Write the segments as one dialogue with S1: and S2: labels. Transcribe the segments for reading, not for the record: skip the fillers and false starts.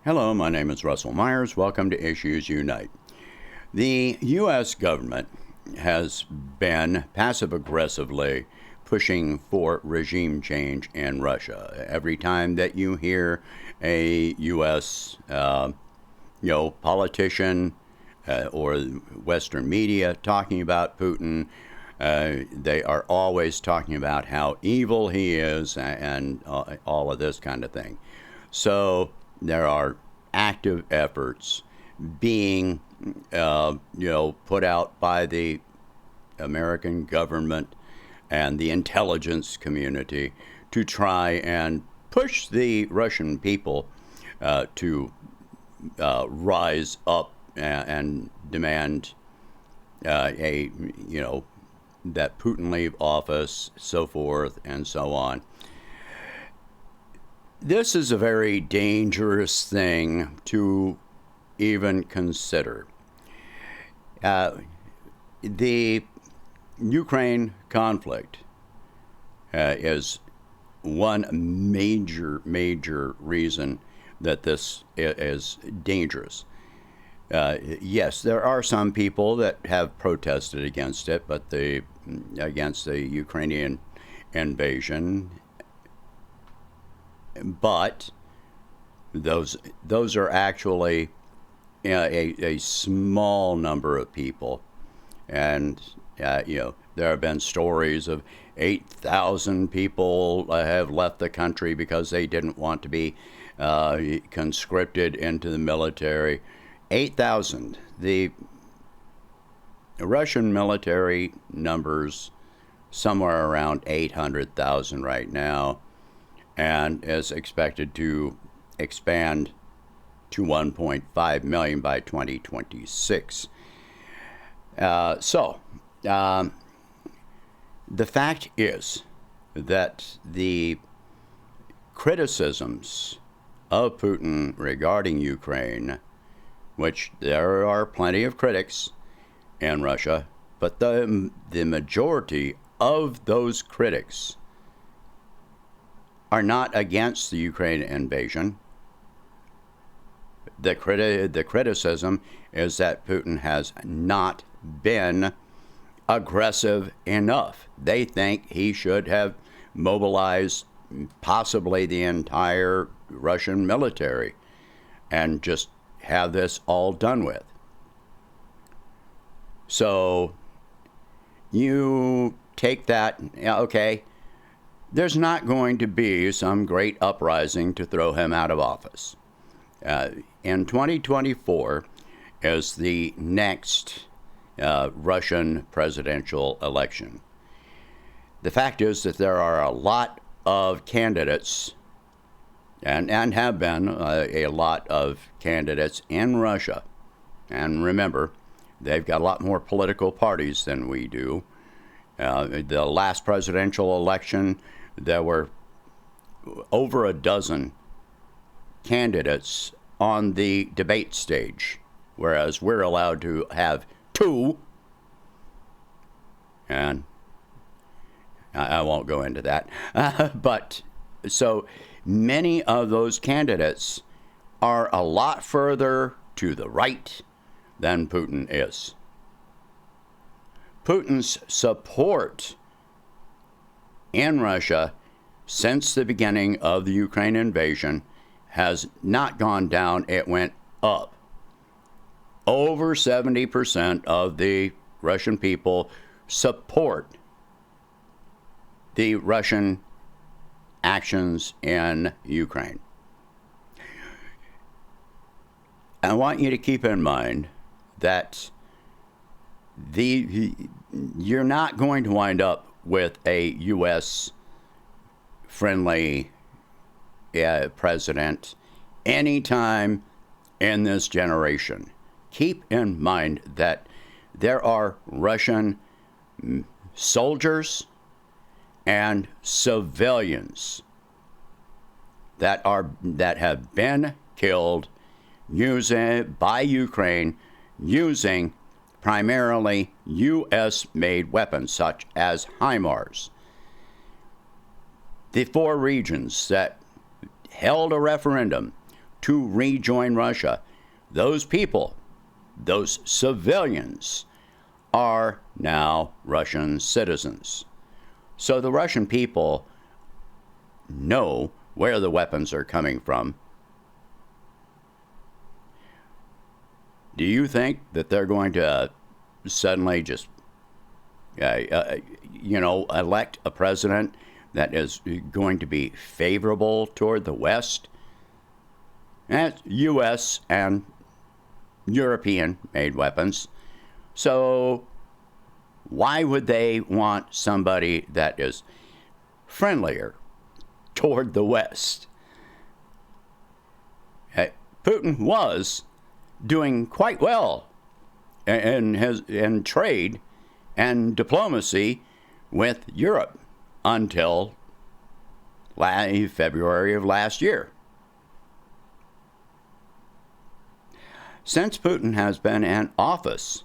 S1: Hello, my name is Russell Myers. Welcome to Issues Unite. The U.S. government has been passive-aggressively pushing for regime change in Russia. Every time that you hear a U.S. Politician or Western media talking about Putin, they are always talking about how evil he is and all of this kind of thing. So there are active efforts being, put out by the American government and the intelligence community to try and push the Russian people to rise up and demand that Putin leave office, so forth and so on. This is a very dangerous thing to even consider. The Ukraine conflict is one major reason that this is dangerous. Yes, there are some people that have protested against it, but against the Ukrainian invasion. But those are actually a small number of people, and there have been stories of 8,000 people have left the country because they didn't want to be conscripted into the military. 8,000. The Russian military numbers somewhere around 800,000 right now, and is expected to expand to 1.5 million by 2026. The fact is that the criticisms of Putin regarding Ukraine, which there are plenty of critics in Russia, but the majority of those critics are not against the Ukraine invasion. The criticism is that Putin has not been aggressive enough. They think he should have mobilized possibly the entire Russian military and just have this all done with. So you take that, okay, there's not going to be some great uprising to throw him out of office. In 2024 is the next Russian presidential election. The fact is that there are a lot of candidates, and have been a lot of candidates in Russia. And remember, they've got a lot more political parties than we do. The last presidential election, there were over a dozen candidates on the debate stage, whereas we're allowed to have two. And I won't go into that. But so many of those candidates are a lot further to the right than Putin is. Putin's support in Russia since the beginning of the Ukraine invasion has not gone down, it went up. Over 70% of the Russian people support the Russian actions in Ukraine. I want you to keep in mind that you're not going to wind up with a U.S. friendly president anytime in this generation. Keep in mind that there are Russian soldiers and civilians that have been killed by Ukraine using primarily U.S.-made weapons such as HIMARS. The four regions that held a referendum to rejoin Russia. Those people, those civilians, are now Russian citizens. So the Russian people know where the weapons are coming from. Do you think that they're going to suddenly just, elect a president that is going to be favorable toward the West? That's U.S. and European-made weapons. So why would they want somebody that is friendlier toward the West? Putin was doing quite well in trade and diplomacy with Europe until February of last year. Since Putin has been in office,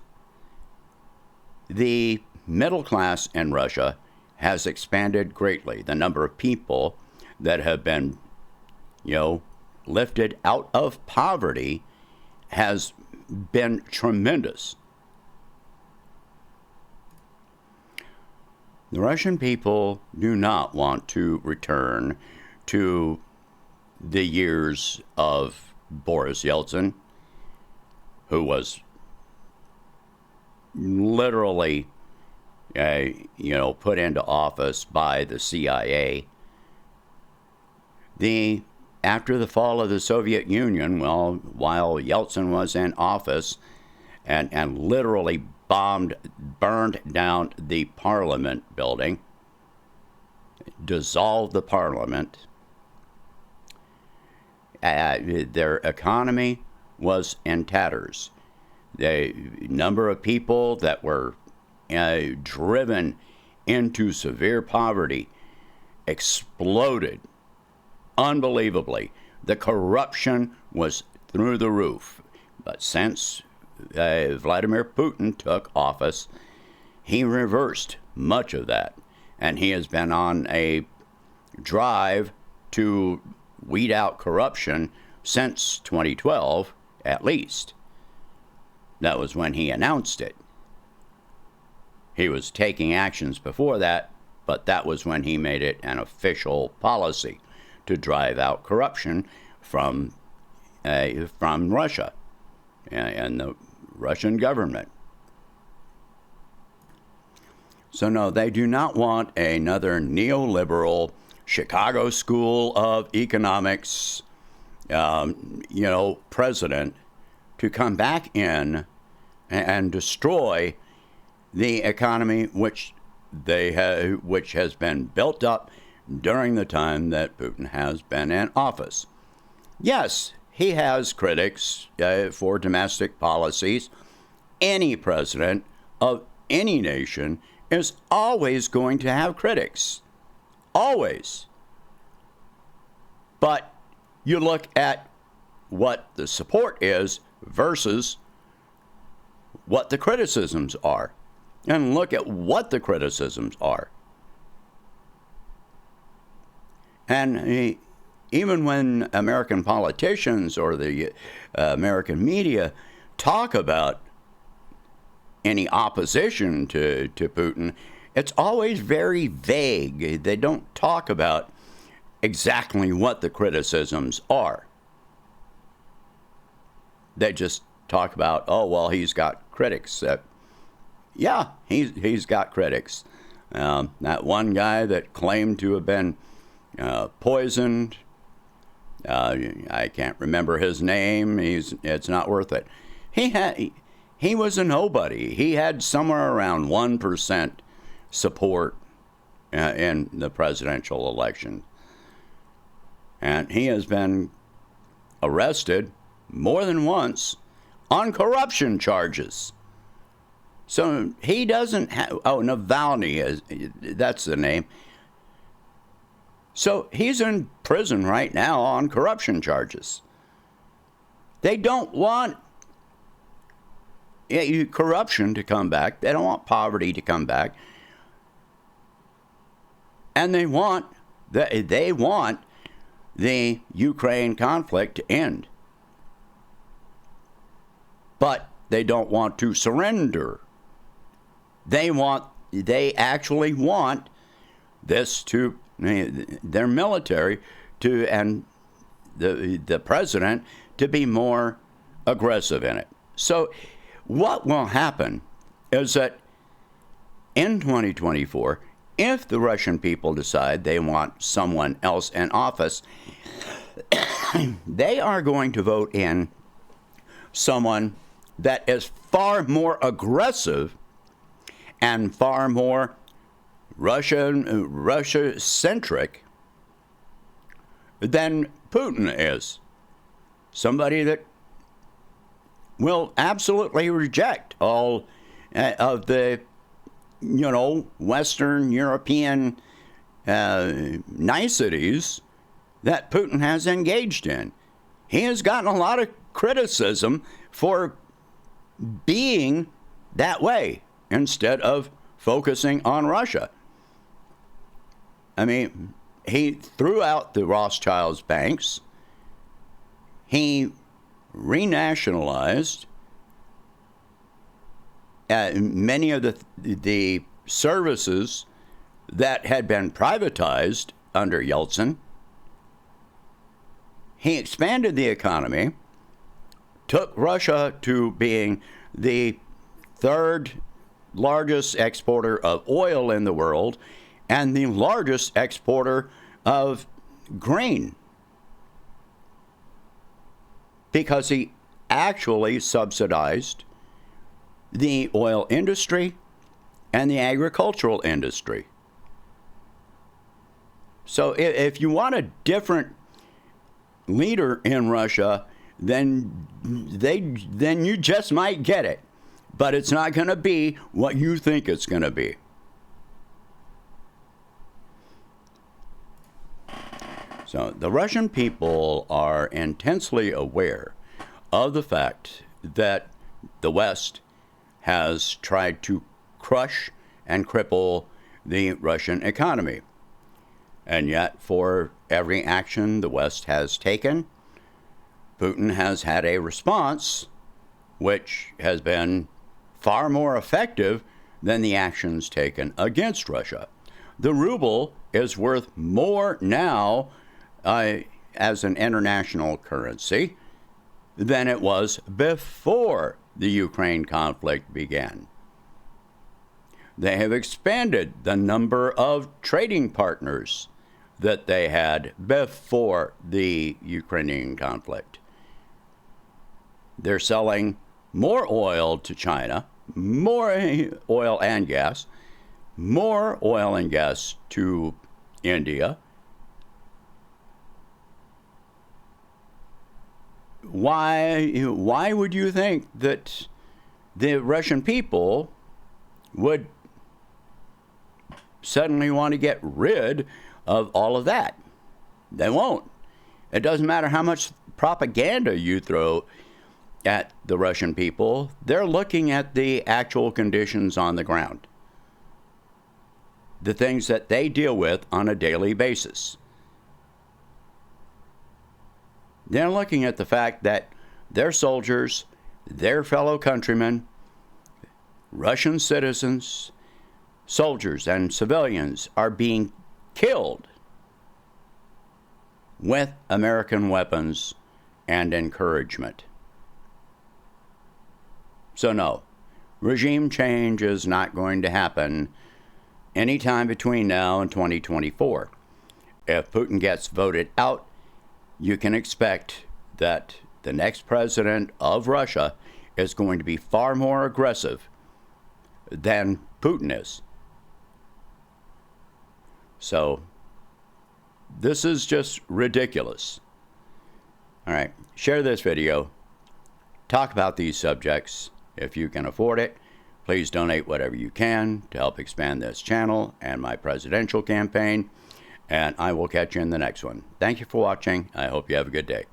S1: the middle class in Russia has expanded greatly. The number of people that have been, lifted out of poverty has been tremendous. The Russian people do not want to return to the years of Boris Yeltsin, who was literally, put into office by the CIA. After the fall of the Soviet Union, while Yeltsin was in office and literally burned down the parliament building, dissolved the parliament, their economy was in tatters. The number of people that were driven into severe poverty exploded unbelievably. The corruption was through the roof. But since Vladimir Putin took office, he reversed much of that. And he has been on a drive to weed out corruption since 2012, at least. That was when he announced it. He was taking actions before that, but that was when he made it an official policy to drive out corruption from Russia and the Russian government. So no, they do not want another neoliberal Chicago School of Economics, president to come back in and destroy the economy which has been built up during the time that Putin has been in office. Yes, he has critics for domestic policies. Any president of any nation is always going to have critics. Always. But you look at what the support is versus what the criticisms are. And look at what the criticisms are. And even when American politicians or the American media talk about any opposition to Putin, it's always very vague. They don't talk about exactly what the criticisms are. They just talk about, he's got critics. Yeah, he's got critics. That one guy that claimed to have been poisoned, I can't remember his name. It's not worth it. He was a nobody. He had somewhere around 1% support in the presidential election. And he has been arrested more than once on corruption charges. So he doesn't have, Navalny, that's the name. So he's in prison right now on corruption charges. They don't want corruption to come back. They don't want poverty to come back. And they want the Ukraine conflict to end. But they don't want to surrender. They actually want this to, their military to, and the president to be more aggressive in it. So what will happen is that in 2024, if the Russian people decide they want someone else in office, they are going to vote in someone that is far more aggressive and far more Russia-centric than Putin is. Somebody that will absolutely reject all of the, Western European niceties that Putin has engaged in. He has gotten a lot of criticism for being that way instead of focusing on Russia. I mean, he threw out the Rothschilds banks. He renationalized many of the services that had been privatized under Yeltsin. He expanded the economy, took Russia to being the third largest exporter of oil in the world and the largest exporter of grain, because he actually subsidized the oil industry and the agricultural industry. So if you want a different leader in Russia, then you just might get it. But it's not going to be what you think it's going to be. So the Russian people are intensely aware of the fact that the West has tried to crush and cripple the Russian economy. And yet, for every action the West has taken, Putin has had a response which has been far more effective than the actions taken against Russia. The ruble is worth more now as an international currency than it was before the Ukraine conflict began. They have expanded the number of trading partners that they had before the Ukrainian conflict. They're selling more oil to China, more oil and gas, more oil and gas to India. Why would you think that the Russian people would suddenly want to get rid of all of that? They won't. It doesn't matter how much propaganda you throw at the Russian people. They're looking at the actual conditions on the ground, the things that they deal with on a daily basis. They're looking at the fact that their soldiers, their fellow countrymen, Russian citizens, soldiers and civilians are being killed with American weapons and encouragement. So no, regime change is not going to happen anytime between now and 2024. If Putin gets voted out, you can expect that the next president of Russia is going to be far more aggressive than Putin is. So this is just ridiculous. All right, share this video. Talk about these subjects. If you can afford it, please donate whatever you can to help expand this channel and my presidential campaign. And I will catch you in the next one. Thank you for watching. I hope you have a good day.